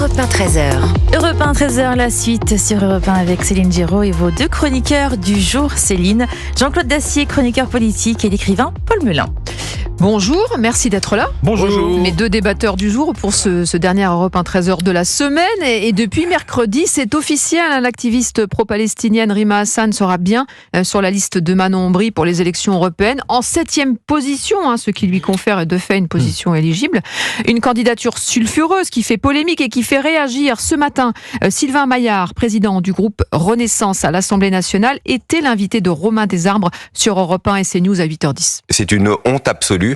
Europe 1 13h. Europe 1 13h, la suite sur Europe 1 avec Céline Giraud et vos deux chroniqueurs du jour, Céline, Jean-Claude Dacier, chroniqueur politique, et l'écrivain Paul Melun. Bonjour, merci d'être là. Bonjour. Mes deux débatteurs du jour pour ce dernier Europe 1 13h de la semaine. Et depuis mercredi, c'est officiel, l'activiste pro-palestinienne Rima Hassan sera bien sur la liste de Manon Ombry pour les élections européennes, en 7e position, ce qui lui confère de fait une position éligible. Une candidature sulfureuse qui fait polémique et qui fait réagir. Ce matin, Sylvain Maillard, président du groupe Renaissance à l'Assemblée nationale, était l'invité de Romain Desarbres sur Europe 1 et CNews à 8h10. C'est une honte absolue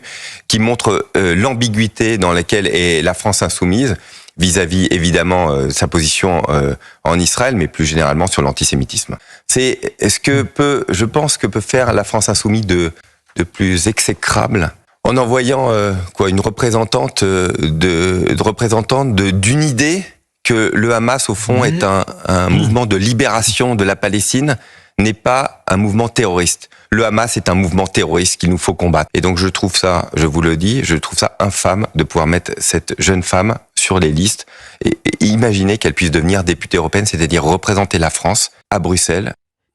qui montre l'ambiguïté dans laquelle est la France insoumise vis-à-vis évidemment sa position en Israël, mais plus généralement sur l'antisémitisme. Je pense que peut faire la France insoumise de plus exécrable en envoyant une représentante d'une idée que le Hamas au fond est un mouvement de libération de la Palestine, n'est pas un mouvement terroriste. Le Hamas est un mouvement terroriste qu'il nous faut combattre. Et donc je trouve ça, je vous le dis, je trouve ça infâme de pouvoir mettre cette jeune femme sur les listes et imaginer qu'elle puisse devenir députée européenne, c'est-à-dire représenter la France à Bruxelles.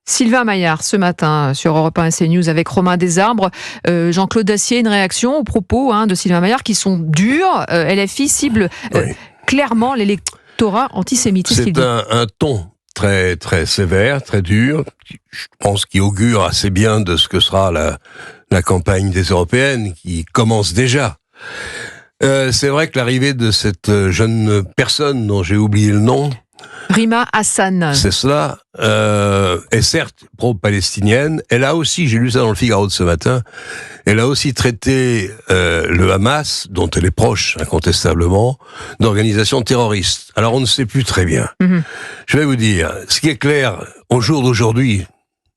Sylvain Maillard, ce matin, sur Europe 1 et CNews avec Romain Desarbres. Jean-Claude Dacier, une réaction aux propos de Sylvain Maillard qui sont durs. LFI cible clairement l'électorat antisémite. C'est un ton très très sévère, très dur, je pense qu'il augure assez bien de ce que sera la campagne des Européennes, qui commence déjà. C'est vrai que l'arrivée de cette jeune personne dont j'ai oublié le nom, Rima Hassan, c'est cela, est certes pro-palestinienne. Elle a aussi, j'ai lu ça dans le Figaro de ce matin, elle a aussi traité le Hamas, dont elle est proche incontestablement, d'organisation terroriste. Alors on ne sait plus très bien. Je vais vous dire, ce qui est clair au jour d'aujourd'hui,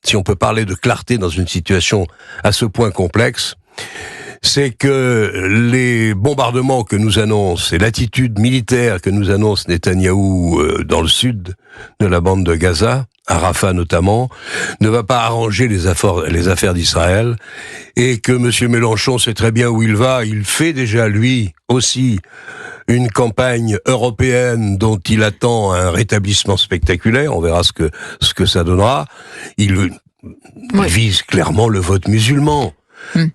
si on peut parler de clarté dans une situation à ce point complexe, c'est que les bombardements que nous annonce et l'attitude militaire que nous annonce Netanyahou dans le sud de la bande de Gaza, à Rafah notamment, ne va pas arranger les affaires d'Israël, et que M. Mélenchon sait très bien où il va. Il fait déjà, lui aussi, une campagne européenne dont il attend un rétablissement spectaculaire. On verra ce que ça donnera. Il vise clairement le vote musulman.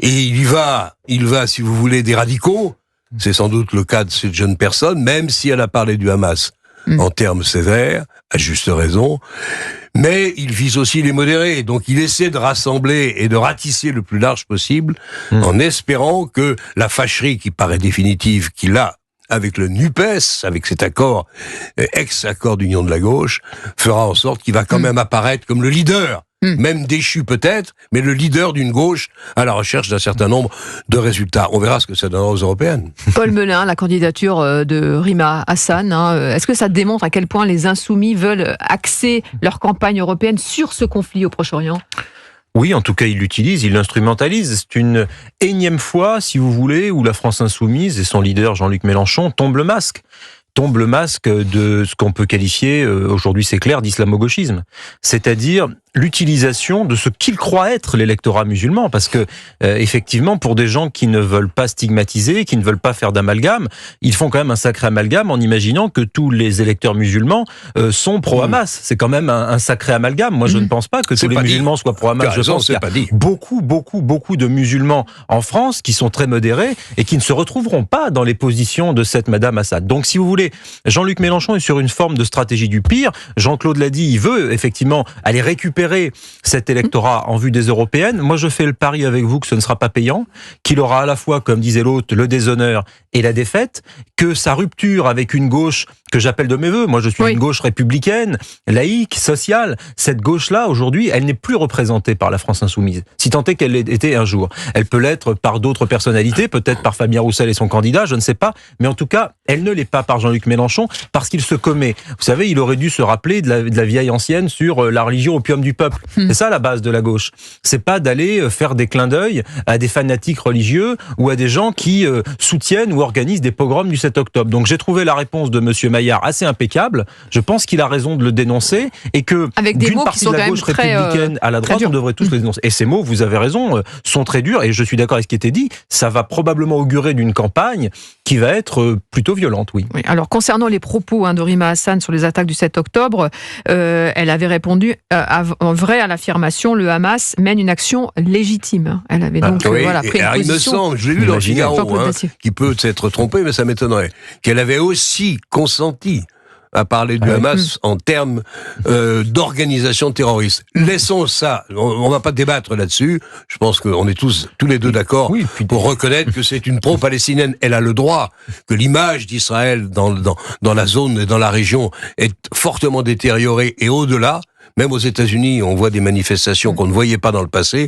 Et il va, si vous voulez, des radicaux. C'est sans doute le cas de cette jeune personne, même si elle a parlé du Hamas en termes sévères, à juste raison. Mais il vise aussi les modérés. Donc il essaie de rassembler et de ratisser le plus large possible, en espérant que la fâcherie qui paraît définitive qu'il a avec le NUPES, avec cet accord, ex-accord d'union de la gauche, fera en sorte qu'il va quand même apparaître comme le leader. Même déchu peut-être, mais le leader d'une gauche à la recherche d'un certain nombre de résultats. On verra ce que ça donnera aux européennes. Paul Melun, la candidature de Rima Hassan, est-ce que ça démontre à quel point les insoumis veulent axer leur campagne européenne sur ce conflit au Proche-Orient ? Oui, en tout cas, il l'utilise, il l'instrumentalise. C'est une énième fois, si vous voulez, où la France insoumise et son leader Jean-Luc Mélenchon tombent le masque de ce qu'on peut qualifier, aujourd'hui c'est clair, d'islamo-gauchisme. C'est-à-dire l'utilisation de ce qu'il croit être l'électorat musulman, parce que effectivement, pour des gens qui ne veulent pas stigmatiser, qui ne veulent pas faire d'amalgame, ils font quand même un sacré amalgame en imaginant que tous les électeurs musulmans sont pro-Hamas. C'est quand même un sacré amalgame. Moi, je ne pense pas que tous les musulmans soient pro-Hamas. Je pense qu'il y a beaucoup de musulmans en France qui sont très modérés et qui ne se retrouveront pas dans les positions de cette Madame Assad. Donc, si vous voulez, Jean-Luc Mélenchon est sur une forme de stratégie du pire. Jean-Claude l'a dit, il veut effectivement aller récupérer cet électorat en vue des européennes. Moi, je fais le pari avec vous que ce ne sera pas payant, qu'il aura à la fois, comme disait l'autre, le déshonneur et la défaite, que sa rupture avec une gauche que j'appelle de mes voeux, moi je suis une gauche républicaine, laïque, sociale, cette gauche-là, aujourd'hui, elle n'est plus représentée par la France insoumise, si tant est qu'elle l'ait été un jour. Elle peut l'être par d'autres personnalités, peut-être par Fabien Roussel et son candidat, je ne sais pas, mais en tout cas, elle ne l'est pas par Jean-Luc Mélenchon, parce qu'il se commet. Vous savez, il aurait dû se rappeler de la vieille ancienne sur la religion opium du peuple. C'est ça la base de la gauche. C'est pas d'aller faire des clins d'œil à des fanatiques religieux ou à des gens qui soutiennent ou organisent des pogroms du 7 octobre. Donc j'ai trouvé la réponse de monsieur Maillard Bayard assez impeccable. Je pense qu'il a raison de le dénoncer et que avec des d'une mots partie qui sont de la quand gauche même très, républicaine à la droite, on devrait tous les dénoncer. Et ces mots, vous avez raison, sont très durs et je suis d'accord avec ce qui était dit. Ça va probablement augurer d'une campagne qui va être plutôt violente, oui. Oui, alors concernant les propos de Rima Hassan sur les attaques du 7 octobre, elle avait répondu en vrai à l'affirmation, le Hamas mène une action légitime. Elle avait donc pris une position. Il me semble, je l'ai lu dans le Figaro, qui peut s'être trompé, mais ça m'étonnerait, qu'elle avait aussi consenti à parler du Hamas en termes d'organisation terroriste. Laissons ça, on va pas débattre là-dessus. Je pense qu'on est tous les deux d'accord pour reconnaître que c'est une pro-palestinienne. Elle a le droit, que l'image d'Israël dans la zone et dans la région est fortement détériorée et au-delà. Même aux États-Unis, on voit des manifestations qu'on ne voyait pas dans le passé.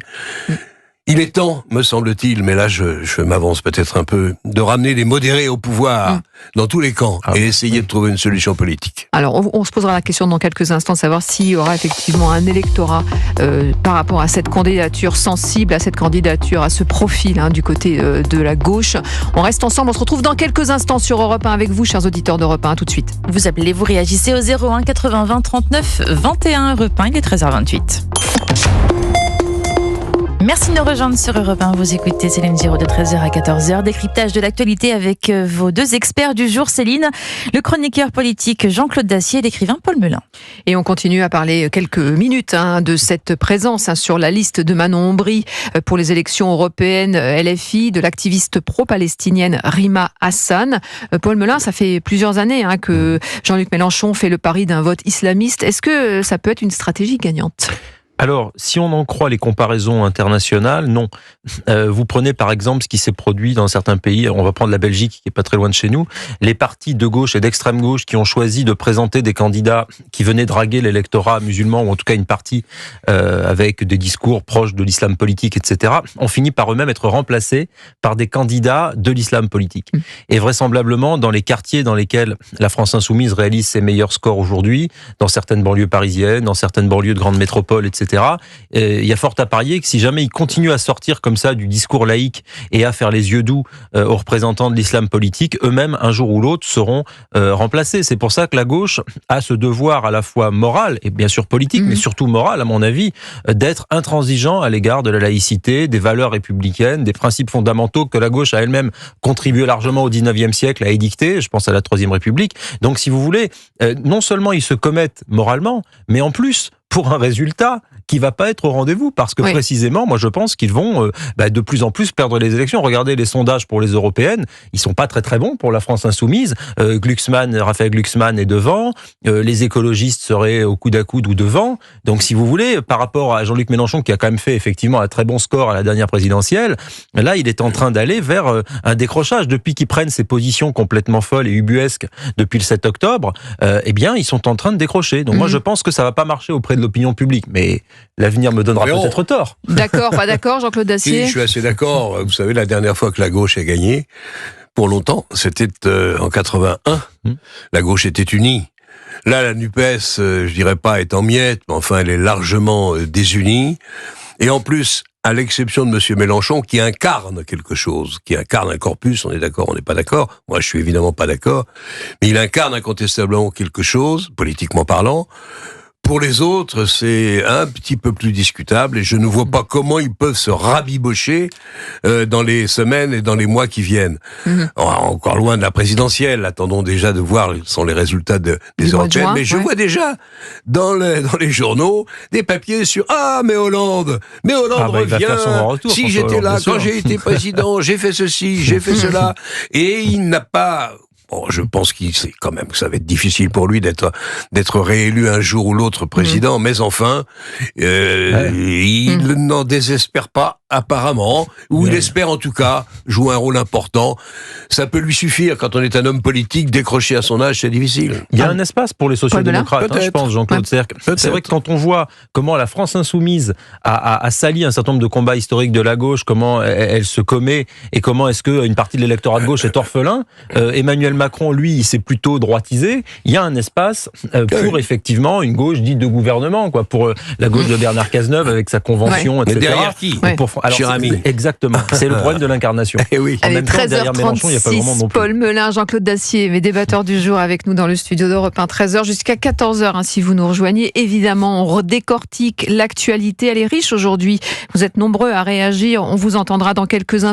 Il est temps, me semble-t-il, mais là je m'avance peut-être un peu, de ramener les modérés au pouvoir dans tous les camps et essayer de trouver une solution politique. Alors on se posera la question dans quelques instants de savoir s'il y aura effectivement un électorat par rapport à cette candidature sensible, à cette candidature, à ce profil du côté de la gauche. On reste ensemble, on se retrouve dans quelques instants sur Europe 1 avec vous, chers auditeurs d'Europe 1. À tout de suite. Vous appelez, vous réagissez au 01 80 20 39 21 Europe 1, il est 13h28. Merci de nous rejoindre sur Europe 1. Vous écoutez Céline Giraud de 13h à 14h. Décryptage de l'actualité avec vos deux experts du jour, Céline, le chroniqueur politique Jean-Claude Dacier et l'écrivain Paul Melun. Et on continue à parler quelques minutes de cette présence sur la liste de Manon Ombry pour les élections européennes LFI, de l'activiste pro-palestinienne Rima Hassan. Paul Melun, ça fait plusieurs années que Jean-Luc Mélenchon fait le pari d'un vote islamiste. Est-ce que ça peut être une stratégie gagnante ? Alors, si on en croit les comparaisons internationales, non. Vous prenez par exemple ce qui s'est produit dans certains pays, on va prendre la Belgique qui est pas très loin de chez nous, les partis de gauche et d'extrême gauche qui ont choisi de présenter des candidats qui venaient draguer l'électorat musulman, ou en tout cas une partie avec des discours proches de l'islam politique, etc., ont fini par eux-mêmes être remplacés par des candidats de l'islam politique. Et vraisemblablement, dans les quartiers dans lesquels la France insoumise réalise ses meilleurs scores aujourd'hui, dans certaines banlieues parisiennes, dans certaines banlieues de grandes métropoles, etc., il y a fort à parier que si jamais ils continuent à sortir comme ça du discours laïque et à faire les yeux doux aux représentants de l'islam politique, eux-mêmes, un jour ou l'autre, seront remplacés. C'est pour ça que la gauche a ce devoir à la fois moral et bien sûr politique, mais surtout moral, à mon avis, d'être intransigeant à l'égard de la laïcité, des valeurs républicaines, des principes fondamentaux que la gauche a elle-même contribué largement au 19e siècle à édicter. Je pense à la Troisième République. Donc, si vous voulez, non seulement ils se commettent moralement, mais en plus, pour un résultat qui va pas être au rendez-vous, parce que précisément, moi je pense qu'ils vont de plus en plus perdre les élections. Regardez les sondages pour les européennes, ils sont pas très très bons pour la France insoumise. Raphaël Glucksmann est devant, les écologistes seraient au coude à coude ou devant. Donc si vous voulez, par rapport à Jean-Luc Mélenchon qui a quand même fait effectivement un très bon score à la dernière présidentielle, là il est en train d'aller vers un décrochage. Depuis qu'ils prennent ces positions complètement folles et ubuesques depuis le 7 octobre, ils sont en train de décrocher. Donc moi je pense que ça va pas marcher auprès de l'opinion publique, mais l'avenir me donnera peut-être tort. D'accord, pas d'accord, Jean-Claude Dacier ? Oui, je suis assez d'accord. Vous savez, la dernière fois que la gauche a gagné, pour longtemps, c'était en 81. La gauche était unie. Là, la NUPES, je dirais pas est en miettes, mais enfin, elle est largement désunie. Et en plus, à l'exception de M. Mélenchon, qui incarne quelque chose, qui incarne un corpus, on est d'accord, on n'est pas d'accord, moi je suis évidemment pas d'accord, mais il incarne incontestablement quelque chose, politiquement parlant. Pour les autres, c'est un petit peu plus discutable et je ne vois pas comment ils peuvent se rabibocher dans les semaines et dans les mois qui viennent. Encore loin de la présidentielle, attendons déjà de voir les résultats des européennes, mais je vois déjà dans les journaux des papiers sur mais Hollande revient, si j'étais là, quand j'ai été président, j'ai fait ceci, j'ai fait cela, et il n'a pas... Bon, je pense qu'il sait quand même que ça va être difficile pour lui d'être réélu un jour ou l'autre président, mais enfin, il n'en désespère pas apparemment, ou il espère en tout cas jouer un rôle important. Ça peut lui suffire quand on est un homme politique, décrocher à son âge, c'est difficile. Il y a un espace pour les sociodémocrates, je pense, Jean-Claude Serre. C'est vrai que quand on voit comment la France insoumise a sali un certain nombre de combats historiques de la gauche, comment elle se commet et comment est-ce qu'une partie de l'électorat de gauche est orphelin, Emmanuel Macron, lui, il s'est plutôt droitisé. Il y a un espace pour effectivement une gauche dite de gouvernement, pour la gauche de Bernard Cazeneuve avec sa convention, etc. cher ami. Exactement. C'est le problème de l'incarnation. Eh oui. En Allez, même temps, derrière Mélenchon, il n'y a pas grand monde non 13h36, plus. Paul Melun, Jean-Claude Dacier, mes débatteurs du jour avec nous dans le studio d'Europe 1, 13h jusqu'à 14h, si vous nous rejoignez. Évidemment, on redécortique l'actualité, elle est riche aujourd'hui. Vous êtes nombreux à réagir, on vous entendra dans quelques instants.